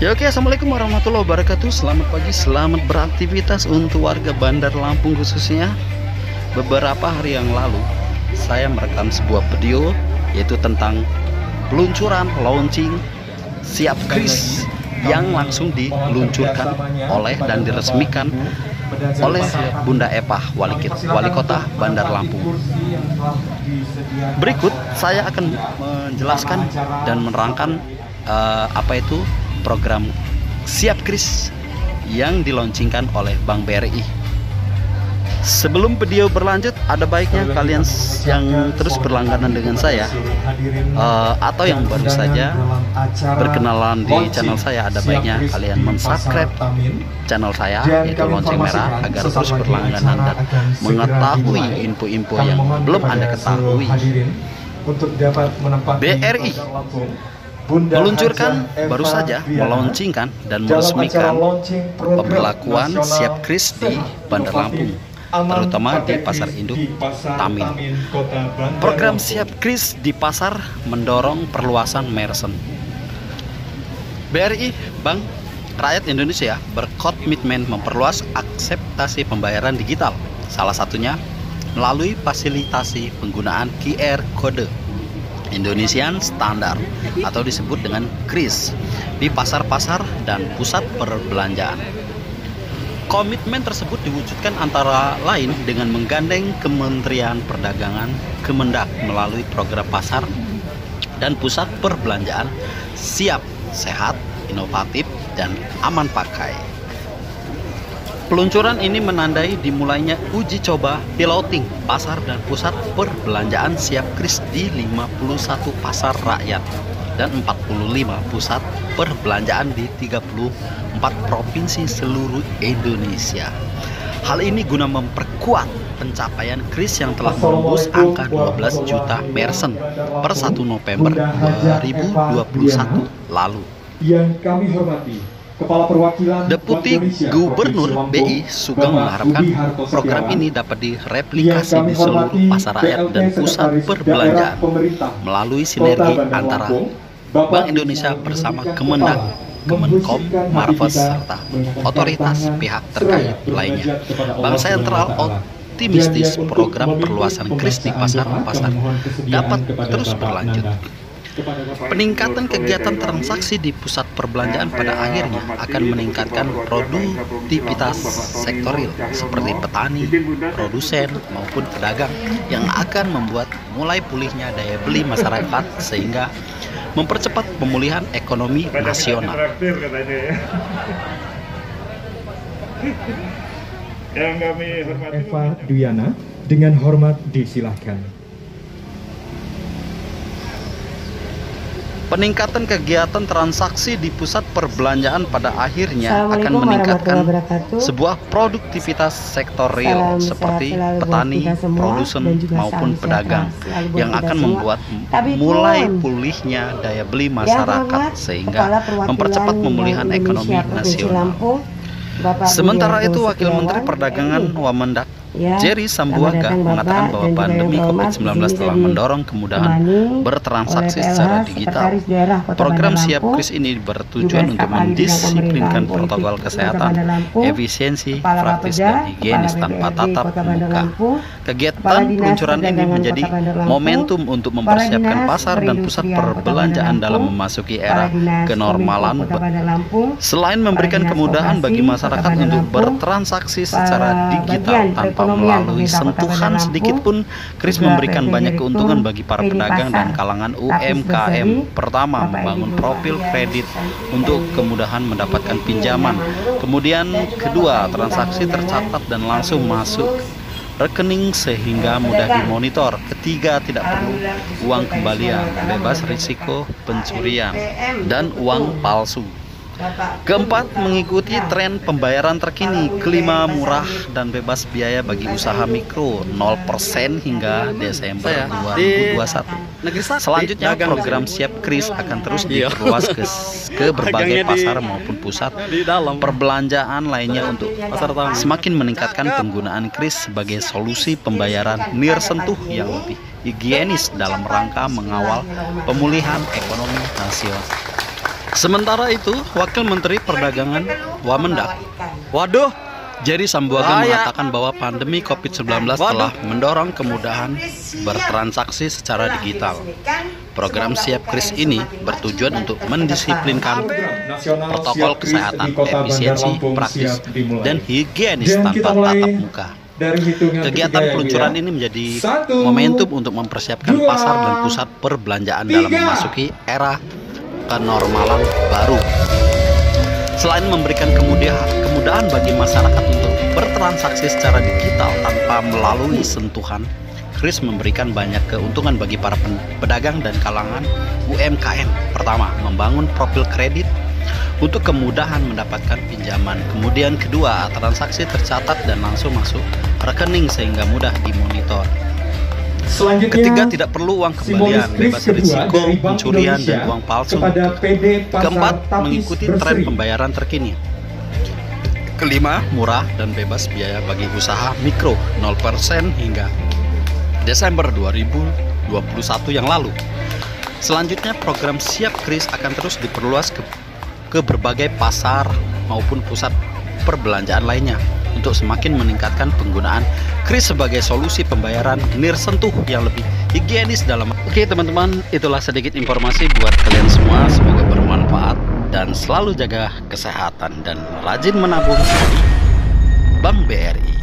Ya oke, assalamualaikum warahmatullahi wabarakatuh. Selamat pagi, selamat beraktivitas untuk warga Bandar Lampung khususnya. Beberapa hari yang lalu saya merekam sebuah video yaitu tentang peluncuran launching Siap Kris yang langsung diluncurkan oleh dan diresmikan oleh Bunda Epah, Wali Kota Bandar Lampung. Berikut saya akan menjelaskan dan menerangkan apa itu program Siap Kris yang dilaunchingkan oleh Bank BRI. Sebelum video berlanjut, ada baiknya kalian yang terus berlangganan dengan saya atau yang baru saja berkenalan di channel saya, ada baiknya kalian mensubscribe channel saya yaitu lonceng merah agar terus berlangganan dan mengetahui info-info yang belum Anda ketahui. BRI meluncurkan, baru saja melaunchingkan dan meresmikan pemberlakuan Siap Kris di Bandar Lampung, terutama di Pasar Induk Tamin. Program Siap Kris di pasar mendorong perluasan merchant. BRI, Bank Rakyat Indonesia, berkomitmen memperluas akseptasi pembayaran digital, salah satunya melalui fasilitasi penggunaan QR Code Indonesian Standard atau disebut dengan KRIS di pasar-pasar dan pusat perbelanjaan. Komitmen tersebut diwujudkan antara lain dengan menggandeng Kementerian Perdagangan Kemendak melalui program pasar dan pusat perbelanjaan siap, sehat, inovatif, dan aman pakai. Peluncuran ini menandai dimulainya uji coba piloting pasar dan pusat perbelanjaan Siap Kris di 51 pasar rakyat dan 45 pusat perbelanjaan di 34 provinsi seluruh Indonesia. Hal ini guna memperkuat pencapaian Kris yang telah menembus angka 12 juta merchant per 1 November 2021 lalu. Yang kami hormati, Kepala Perwakilan Deputi Gubernur BI Sugeng mengharapkan program ini dapat direplikasi di seluruh pasar rakyat dan pusat perbelanjaan melalui sinergi antara Bank Indonesia bersama Kemendak, Kemenkom, Marves, serta otoritas pihak terkait lainnya. Bank Sentral optimistis program perluasan Kris di pasar-pasar dapat terus berlanjut. Peningkatan kegiatan transaksi di pusat perbelanjaan pada akhirnya akan meningkatkan produktivitas sektoril seperti petani, produsen, maupun pedagang yang akan membuat mulai pulihnya daya beli masyarakat sehingga mempercepat pemulihan ekonomi nasional. Yang kami hormati Eva Duyana, dengan hormat disilahkan. Peningkatan kegiatan transaksi di pusat perbelanjaan pada akhirnya akan meningkatkan sebuah produktivitas sektorial seperti petani, produsen, maupun pedagang yang akan membuat mulai pulihnya daya beli masyarakat sehingga mempercepat pemulihan ekonomi nasional. Sementara itu, Wakil Menteri Perdagangan Wamendak Jerry Sambuaga mengatakan bahwa pandemi COVID-19 telah mendorong kemudahan bertransaksi secara digital. Program Siap Kris ini bertujuan untuk mendisiplinkan protokol kesehatan, efisiensi, praktis, dan higienis tanpa tatap muka. Kegiatan peluncuran ini menjadi momentum untuk mempersiapkan pasar dan pusat perbelanjaan dalam memasuki era kenormalan. Selain memberikan kemudahan bagi masyarakat untuk bertransaksi secara digital tanpa melalui sentuhan sedikit pun, Kris memberikan banyak keuntungan bagi para pedagang dan kalangan UMKM. Pertama, membangun profil kredit untuk kemudahan mendapatkan pinjaman. Kemudian kedua, transaksi tercatat dan langsung masuk rekening sehingga mudah dimonitor. Ketiga, tidak perlu uang kembalian, bebas risiko pencurian dan uang palsu. Keempat, mengikuti tren pembayaran terkini. Kelima, murah dan bebas biaya bagi usaha mikro 0% hingga Desember 2021. Selanjutnya, program Siap Kris akan terus diperluas ke berbagai pasar maupun pusat perbelanjaan lainnya untuk semakin meningkatkan penggunaan Kris sebagai solusi pembayaran nirsentuh yang lebih higienis dalam rangka mengawal pemulihan ekonomi nasional. Sementara itu, Wakil Menteri Perdagangan Wamendak, Jerry Sambuaga mengatakan bahwa pandemi COVID-19 telah mendorong kemudahan bertransaksi secara digital. Program Siap Kris ini bertujuan untuk mendisiplinkan protokol kesehatan, efisiensi, praktis, dan higienis tanpa tatap muka. Kegiatan peluncuran ini menjadi momentum untuk mempersiapkan pasar dan pusat perbelanjaan dalam memasuki era kenormalan baru. Selain memberikan kemudahan bagi masyarakat untuk bertransaksi secara digital tanpa melalui sentuhan, Kris memberikan banyak keuntungan bagi para pedagang dan kalangan UMKM. Pertama, membangun profil kredit untuk kemudahan mendapatkan pinjaman. Kemudian kedua, transaksi tercatat dan langsung masuk rekening sehingga mudah dimonitor. Ketiga, tidak perlu uang kembalian, bebas risiko pencurian dan uang palsu. Keempat, mengikuti tren pembayaran terkini. Kelima, murah dan bebas biaya bagi usaha mikro 0% hingga Desember 2021 yang lalu. Selanjutnya, program Siap Kris akan terus diperluas ke berbagai pasar maupun pusat perbelanjaan lainnya untuk semakin meningkatkan penggunaan Kris sebagai solusi pembayaran nirsentuh yang lebih higienis dalam. Oke teman-teman, itulah sedikit informasi buat kalian semua, semoga bermanfaat dan selalu jaga kesehatan dan rajin menabung di Bank BRI.